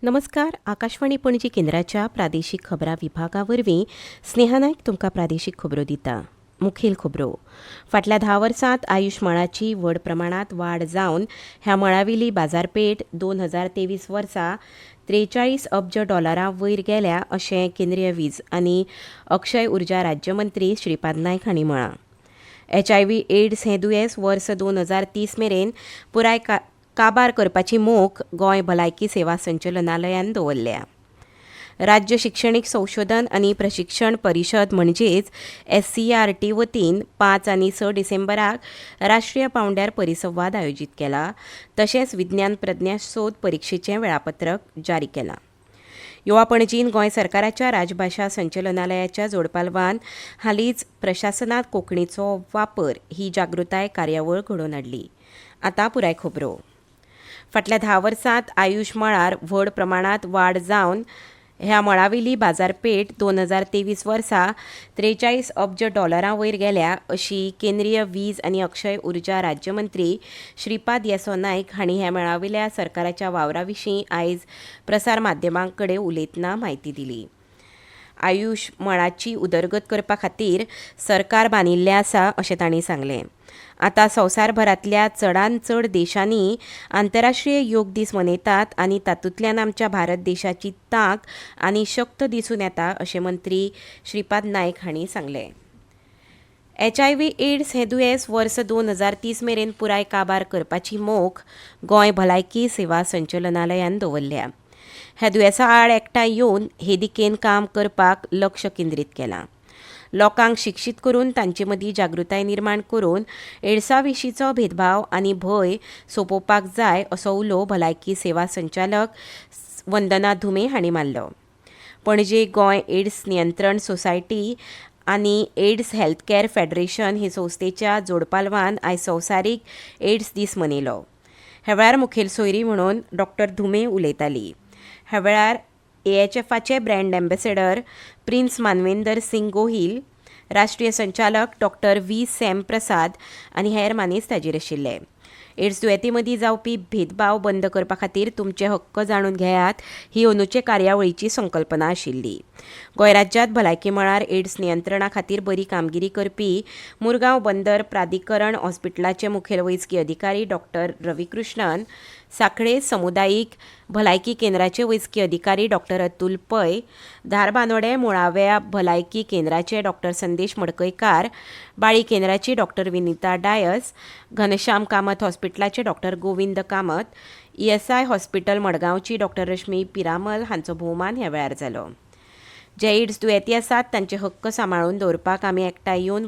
नमस्कार. आकाशवाणी पणजी केंद्राच्या प्रादेशीक खबरां विभागावरवीं स्नेहा नायक तुमकां प्रादेशीक खबरो दिता. मुखेल खबरो. फाटल्या 10 वर्सांत आयुष मळाची व्हड प्रमाणांत वाड जावन ह्या मळावेली बाजारपेठ 2023 वर्सा $43 अब्ज वयर गेल्या अशें केंद्रीय वीज आनी अक्षय उर्जा राज्यमंत्री श्रीपाद नायक हांणी म्हळां. HIV एड्स हें दुयेंस वर्स 2030 मेरेन पुराय काबार करपाची मोख गोंय भलायकी सेवा संचालनालयान दवरल्या. राज्य शिक्षणीक संशोधन आनी प्रशिक्षण परिशद म्हणजेच SCERT वतीन 5 आनी 6 डिसेंबराक राष्ट्रीय पांवड्यार परिसंवाद आयोजीत केला. तशेंच विज्ञान प्रज्ञा सोद परिक्षेचें वेळापत्रक जारी केलां. युवा पणजीन गोंय सरकाराच्या राजभाशा संचालनालयाच्या जोडपालवान हालींच प्रशासनांत कोंकणीचो वापर ही जागृताय कार्यावळ घडोवन हाडली. आतां पुराय खबरो. फाटल्या 10 वर्सांत आयुष मळार व्हड प्रमाणांत वाड जावन ह्या मळावेली बाजारपेठ 2023 वर्सा $43 अब्ज वयर गेल्या अशी केंद्रीय वीज आनी अक्षय उर्जा राज्यमंत्री श्रीपाद येसो नायक हांणी ह्या मेळावेल्या सरकाराच्या वावरा विशीं आयज प्रसार माध्यमां कडेन उलयतना म्हायती दिली. आयुष मळाची उदरगत करपा खातीर सरकार बांदिल्लें आसा अशें तांणी सांगलें. आतां संवसारभरांतल्या चडांत चड देशांनी आंतरराष्ट्रीय योग दीस मनयतात आनी तातूंतल्यान आमच्या भारत देशाची तांक आनी शक्त दिसून येता अशें मंत्री श्रीपाद नायक हांणी सांगलें. HIV एड्स हें दुयेंस वर्स 2030 मेरेन पुराय काबार करपाची मोख गोंय भलायकी सेवा संचालनालयान दवरल्या. ह्या दुयेंसा आड एकठांय येवन हे दिकेन काम करपाक लक्ष केंद्रीत केलां. लोकांक शिक्षीत करून तांचे मदीं जागृताय निर्माण करून एड्सा विशींचो भेदभाव आनी भंय सोंपोवपाक जाय असो उलो भलायकी सेवा संचालक वंदना धुमे हांणी मारलो. पणजे गोंय एड्स नियंत्रण सोसायटी आनी एड्स हेल्थ कॅर फेडरेशन हे संस्थेच्या जोडपालवान आयज संवसारीक एड्स दीस मनयलो. ह्या वेळार मुखेल सोयरी म्हणून डॉ. धुमे उलयताली. ह्या वेळार AHFचे brand ambassador prince मानवेंदर Singh Gohil, राष्ट्रीय संचालक डॉ. V. सॅम प्रसाद आनी हेर मानेस्त हाजीर आशिल्ले. एड्स दुयेंती मदीं जावपी भेदभाव बंद करपा खातीर तुमचे हक्क जाणून घेयात ही अंदूचे कार्यावळीची संकल्पना आशिल्ली. गोंय राज्यांत भलायकी मळार एड्स नियंत्रणा खातीर बरी कामगिरी करपी मुरगांव बंदर प्राधिकरण हॉस्पिटलाचे मुखेल वैजकी अधिकारी डॉ. रविकृष्णन, सांखळे समुदायीक भलायकी केंद्राचे वैजकी अधिकारी डॉ. अतुल पै, धारबांदोडे मुळाव्या भलायकी केंद्राचे डॉ. संदेश मडकयकार, बाळी केंद्राची डॉ. विनिता डायस, घनश्याम कामत हॉस्पिटलाचे डॉ. गोविंद कामत, ESI हॉस्पिटल मडगांवची डॉ. रश्मी पिरामल हांचो भोवमान ह्या वेळार जालो. जे एड्स दुयेंती आसात तांचे हक्क सांबाळून दवरपाक आमी एकठांय येवन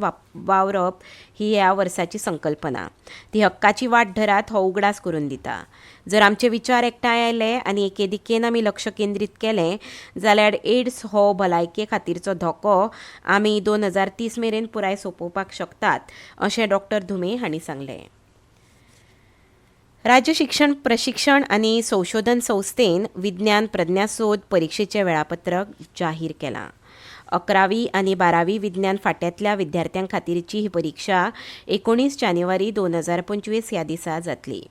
वावरप ही ह्या वर्साची संकल्पना. ती हक्काची वाट धरात हो उगडास करून दिता. जर आमचे विचार एकठांय आयले आनी एके दिकेन आमी लक्ष केंद्रीत केलें जाल्यार एड्स हो भलायके खातीरचो धोको आमी 2030 मेरेन पुराय सोंपोवपाक शकतात अशें डॉ. धुमे हांणी सांगलें. राज्य शिक्षण प्रशिक्षण आनी संशोधन संस्थेन विज्ञान प्रज्ञा सोद परिक्षेचें वेळापत्रक जाहीर केलां. 11वी आनी 12वी विज्ञान फांट्यांतल्या विद्यार्थ्यां खातीरची ही परिक्षा 19 जानेवारी 2025 ह्या दिसा जातली.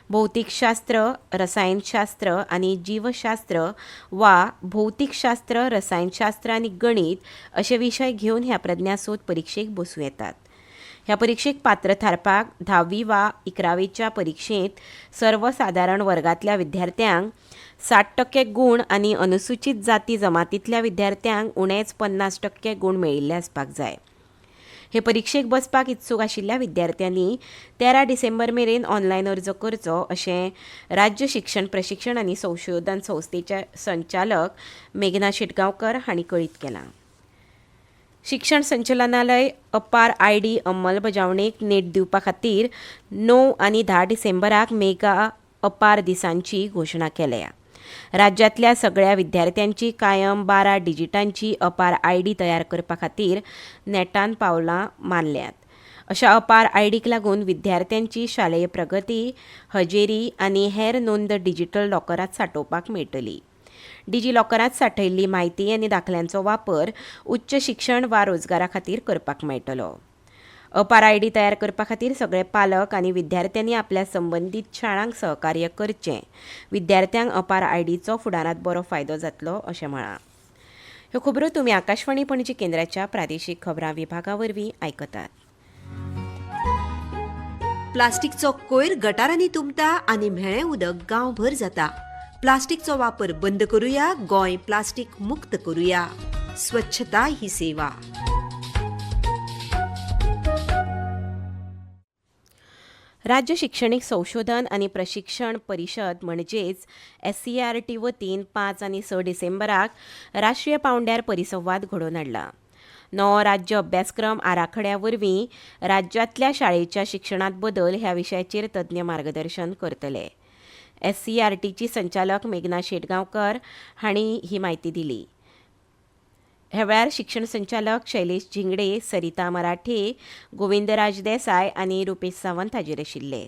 भौतीकशास्त्र, रसायनशास्त्र आनी जीवशास्त्र वा भौतीकशास्त्र, रसायनशास्त्र आनी गणित अशे विशय घेवन ह्या प्रज्ञासोद परिक्षेक बसूं येतात. ह्या परिक्षेक पात्र थारपाक 10वी वा 11वेच्या परिक्षेंत सर्वसाधारण वर्गांतल्या विद्यार्थ्यांक 60% गुण आनी अनुसूचित जाती जमातींतल्या विद्यार्थ्यांक उणेच 50% गुण मेळिल्ले आसपाक जाय. हे परिक्षेक बसपाक इत्सूक आशिल्ल्या विद्यार्थ्यांनी 13 डिसेंबर मेरेन ऑनलायन अर्ज करचो अशें राज्य शिक्षण प्रशिक्षण आनी संशोधन संस्थेचे संचालक मेघना शिटगांवकर हांणी कळीत केलां. शिक्षण संचालनालय अपार ID अंमलबजावणेक नेट दिवपा खातीर 9 आनी 10 डिसेंबराक मेगा अपार दिसांची घोशणा केल्या. राज्यांतल्या सगळ्या विद्यार्थ्यांची कायम 12 डिजिटांची अपार ID तयार करपा खातीर नेटान पावलां मारल्यात. अशा अपार IDक लागून विद्यार्थ्यांची शालेय प्रगती, हजेरी आनी हेर नोंद डिजिटल लॉकरांत सांठोवपाक मेळटली. डिजी लॉकरांत सांठयल्ली म्हायती आनी दाखल्यांचो वापर उच्च शिक्षण वा रोजगारा खातीर करपाक मेळटलो. अपार आय डी तयार करपा खातीर सगळे पालक आनी विद्यार्थ्यांनी आपल्या संबंदीत शाळांक सहकार्य करचें. विद्यार्थ्यांक अपार आय डीचो फुडारांत बरो फायदो जातलो अशें म्हळां. ह्यो खबरो तुमी आकाशवाणी पणजी केंद्राच्या प्रादेशीक खबरां विभागा वरवीं आयकतात. प्लास्टिकचो कोयर गटारांनी तुंबता आनी म्हेळें उदक गांवभर जाता. प्लास्टिकचो वापर बंद करूया, गोंय प्लास्टिक मुक्त करूया. स्वच्छता ही सेवा. राज्य शिक्षणीक संशोधन आनी प्रशिक्षण परिशद म्हणजेच SCERT वतीन 5 आनी 6 डिसेंबराक राष्ट्रीय पांवड्यार परिसंवाद घडोवन हाडला. नवो राज्य अभ्यासक्रम आराखड्या वरवीं राज्यांतल्या शाळेच्या शिक्षणांत बदल ह्या विशयाचेर तज्ञ मार्गदर्शन करतले. SCERTची संचालक मेघना शेटगांवकर हांणी ही म्हायती दिली. ह्या वेळार शिक्षण संचालक शैलेश झिंगडे, सरिता मराठे, गोविंदराज देसाय आनी रुपेश सावंत हाजीर आशिल्ले.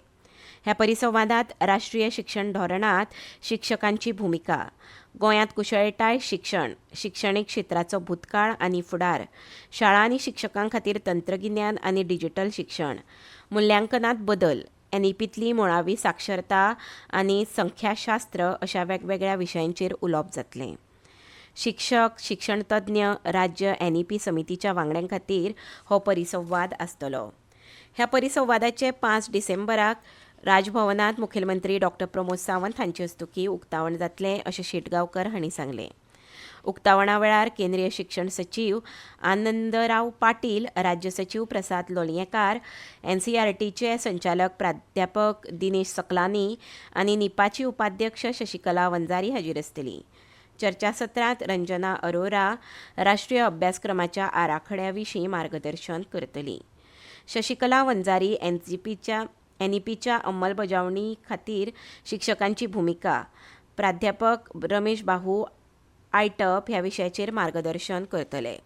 ह्या परिसंवादांत राष्ट्रीय शिक्षण धोरणांत शिक्षकांची भुमिका, गोंयांत कुशळटाय शिक्षण, शिक्षणीक क्षेत्राचो भूतकाळ आनी फुडार, शाळा आनी शिक्षकां खातीर तंत्रगिन्यान आनी डिजिटल शिक्षण, मुल्यांकनांत बदल, NEPतली मुळावी साक्षरता आनी संख्याशास्त्र अशा वेगवेगळ्या विशयांचेर उलोवप जातलें. शिक्षक, शिक्षण तज्ञ, राज्य NEP समितीच्या वांगड्यां खातीर हो परिसंवाद आसतलो. ह्या परिसंवादाचे 5 डिसेंबराक राजभवनांत मुखेलमंत्री डॉ. प्रमोद सावंत हांचे हस्तुकीं उक्तावण जातलें अशें शेटगांवकर हांणी सांगलें. उक्तावणा वेळार केंद्रीय शिक्षण सचिव आनंदराव पाटील, राज्य सचिव प्रसाद लोलयेकार, NCERTचे संचालक प्राध्यापक दिनेश सकलानी आनी निपाची उपाध्यक्ष शशिकला वंजारी हाजीर आसतलीं. चर्चासत्रांत रंजना अरोरा राष्ट्रीय अभ्यासक्रमाच्या आराखड्या विशीं मार्गदर्शन करतलीं. शशिकला वंजारी NEPच्या अंमलबजावणी खातीर शिक्षकांची भुमिका, प्राध्यापक रमेश बाहू आयटप ह्या विशयाचेर मार्गदर्शन करतले.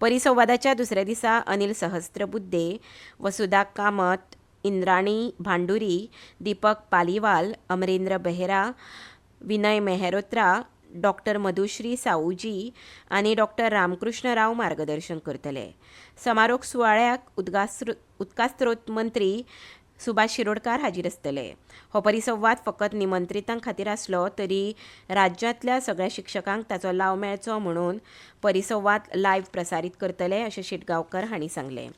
परिसंवादाच्या दुसऱ्या दिसा अनिल सहस्त्रबुद्धे, वसुधा कामत, इंद्राणी भांडुरी, दीपक पालीवाल, अमरेंद्र बेहेरा, विनय मेहरोत्रा, डॉ. मधुश्री सावूजी आनी डॉ. रामकृष्ण राव मार्गदर्शन करतले. समारोप सुवाळ्याक उदकास्त्रोत मंत्री सुभाष शिरोडकार हाजीर आसतले. हो परिसंवाद फकत निमंत्रितां खातीर आसलो तरी राज्यांतल्या सगळ्या शिक्षकांक ताचो लाव मेळचो म्हणून परिसंवाद लायव्ह प्रसारीत करतले अशें शेटगांवकर हांणी सांगलें.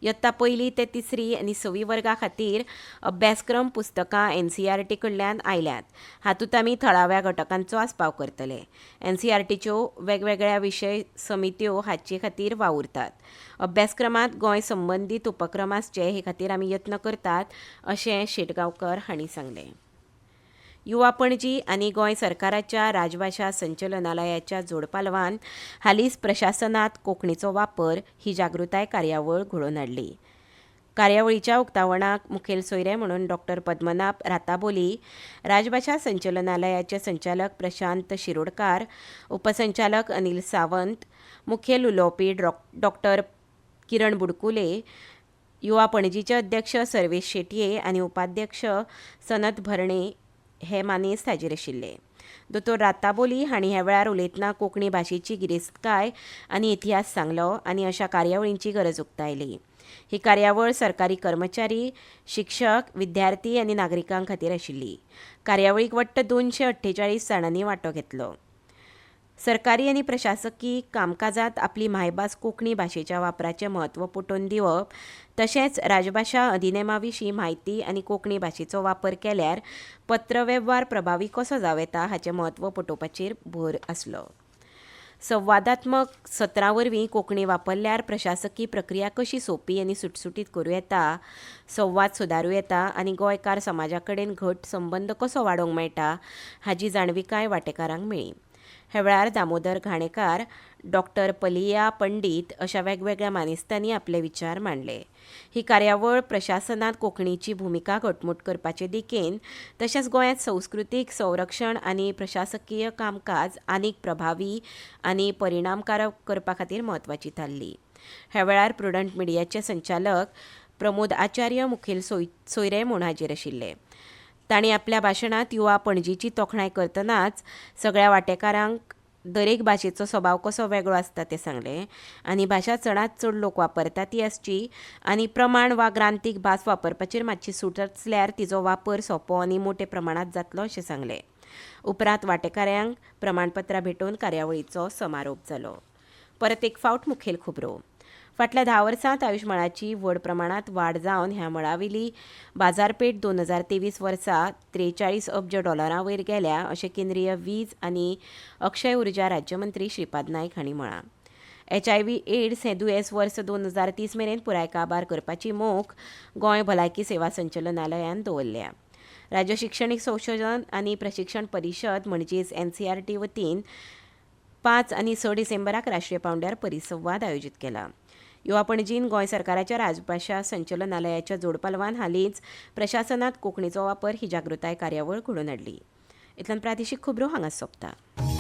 इयत्ता 1ली ते 3री आनी 6वी वर्गां खातीर अभ्यासक्रम पुस्तकां NCERT कडल्यान आयल्यात. हातूंत आमी थळाव्या घटकांचो आस्पाव करतले. NCERTच्यो वेगवेगळ्या विशय समित्यो हाचे खातीर वावुरतात. अभ्यासक्रमांत गोंय संबंदीत उपक्रम आसचे हे खातीर आमी यत्न करतात अशें शेटगांवकर हांणी सांगलें. युवा पणजी आनी गोंय सरकाराच्या राजभाशा संचलनालयाच्या जोडपालवान हालींच प्रशासनांत कोंकणीचो वापर ही जागृताय कार्यावळ घडोवन हाडली. कार्यावळीच्या उक्तावणाक मुखेल सोयरे म्हणून डॉ. पद्मनाभ राताबोली, राजभाशा संचलनालयाचे संचालक प्रशांत शिरोडकार, उपसंचालक अनिल सावंत, मुखेल उलोवपी डॉ. किरण बुडकुले, युवा पणजीचे अध्यक्ष सर्वेश शेटये आनी उपाध्यक्ष सनत भरणे हे मानेस्त हाजीर आशिल्ले. दोतोर राताबोली हांणी ह्या वेळार उलयतना कोंकणी भाशेची गिरेस्तकाय आनी इतिहास सांगलो आनी अशा कार्यावळींची गरज उक्तायली. ही कार्यावळ सरकारी कर्मचारी, शिक्षक, विद्यार्थी आनी नागरिकांक खातीर आशिल्ली. कार्यावळीक वट्ट 248 जाणांनी वांटो घेतलो. सरकारी आनी प्रशासकी कामकाजांत आपली मायभास कोंकणी भाशेच्या वापराचें म्हत्व पटोवन दिवप, तशेंच राजभाशा अधिनियमा विशीं म्हायती आनी कोंकणी भाशेचो वापर केल्यार पत्रवेव्हार प्रभावी कसो जावं येता हाचें म्हत्व पटोवपाचेर भर आसलो. संवादात्मक सत्रां वरवीं कोंकणी वापरल्यार प्रशासकी प्रक्रिया कशी सोंपी आनी सुटसुटीत करूं येता, संवाद सुदारूं येता आनी गोंयकार समाजा कडेन घट संबंद कसो वाडोवंक मेळटा हाची जाणविकाय वांटेकारांक मेळ्ळी. ह्या वेळार दामोदर घाणेकार, डॉ. पलिया पंडीत अशा वेगवेगळ्या मानेस्तांनी आपले विचार मांडले. ही कार्यावळ प्रशासनांत कोंकणीची भुमिका घटमूट करपाचे दिकेन तशेंच गोंयांत संस्कृतीक संरक्षण आनी प्रशासकीय कामकाज आनीक प्रभावी आनी परिणामकारक करपा खातीर म्हत्वाची थारली. ह्या वेळार प्रुडंट मिडियाचे संचालक प्रमोद आचार्य मुखेल सोयरे म्हूण हाजीर आशिल्ले. तांणी आपल्या भाशणांत युवा पणजीची तोखणाय करतनाच सगळ्या वांटेकारांक दरेक भाशेचो स्वभाव कसो वेगळो आसता तें सांगलें आनी भाशा चडांत चड लोक वापरतात ती आसची आनी प्रमाण वा ग्रांथीक भास वापरपाचेर मातशी सूट आसल्यार तिचो वापर सोंपो आनी मोठ्या प्रमाणांत जातलो अशें सांगलें. उपरांत वांटेकारांक प्रमाणपत्रां भेटोवन कार्यावळीचो समारोप जालो. परत एक फावट मुखेल खबरो. फाटल्या 10 वर्सांत आयुश मळाची व्हड प्रमाणांत वाड जावन ह्या मळावेली बाजारपेठ 2023 वर्सा $43 अब्ज वयर गेल्या अशें केंद्रीय वीज आनी अक्षय उर्जा राज्यमंत्री श्रीपाद नायक हांणी म्हळां. HIV एड्स हें दुयेंस वर्स 2030 मेरेन पुराय काबार करपाची मोख गोंय भलायकी सेवा संचालनालयान दवरल्या. राज्य शिक्षणीक संशोधन आनी प्रशिक्षण परिशद म्हणजेच NCERT वतीन 5 आनी 6 डिसेंबराक राष्ट्रीय पांवड्यार परिसंवाद आयोजीत केला. युवा पणजीन गोंय सरकाराच्या राजभाशा संचालनालयाच्या जोडपालवान हालींच प्रशासनात कोंकणीचो वापर ही जागृताय कार्यावळ घडोवन हाडली. इतल्यान प्रादेशीक खबरो हांगाच सोंपता.